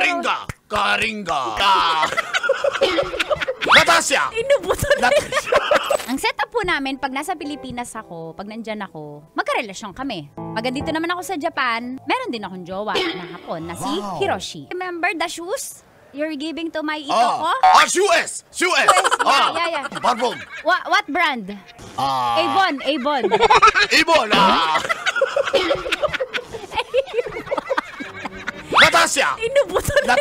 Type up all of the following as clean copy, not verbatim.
Karinga! Karinga! Natasha! Inubuto na. Ang setup po namin, pag nasa Pilipinas ako, pag nandyan ako, magkarelasyon kami. Pag dito naman ako sa Japan, meron din akong jowa na Hapon na si Hiroshi. Remember the shoes you're giving to my ito ko? Shoes! Shoes! Yeah. Parfum! What brand? Avon. Ibon! Natasha! Inubuto na.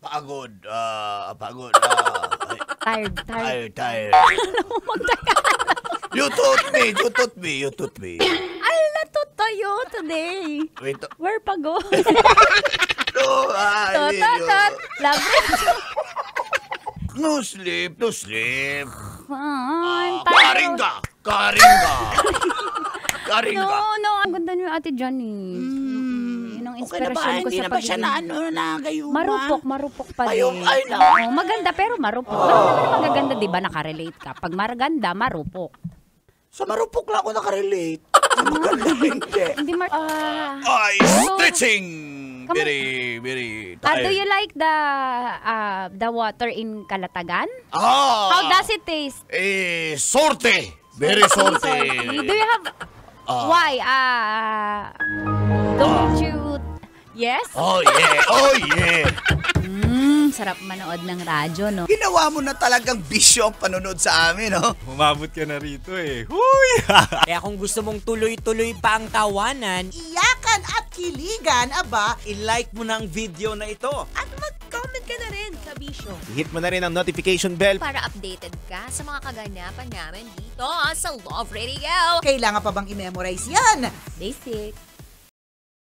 Pagod. Pagod. Tired. You taught me. I'll not tayo today. Wait. We're pagod. No, Tot. Love it. No sleep. I'm tired. Karinga. No. Ang ganda niyo, Ate Johnny. Yun ang inspirasyon ko sa pag-ibig. Marupok pa din. Maganda pero marupok. Magaganda, di ba? Nakarelate ka. Pag maganda, marupok. Sa marupok lang ako nakarelate. Sa maganda hindi. Hindi Stretching. Very tired. Do you like the water in Calatagan? How does it taste? Sorte. Very sorte. Do you have... Why? Don't you... Yes? Oh yeah. Sarap manood ng radyo, no? Ginawa mo na talagang bisyo ang panonood sa amin, no? Umabot ka na rito eh. Huy! Kaya kung gusto mong tuloy-tuloy pa ang tawanan, iyakan at kiligan, aba, i-like mo na ang video na ito. at mag-comment ka na rin sa Bisyo. I-hit mo na rin ang notification bell. Para updated ka sa mga kaganapan namin dito sa Love Radio. Kailangan pa bang i-memorize yan? Basic.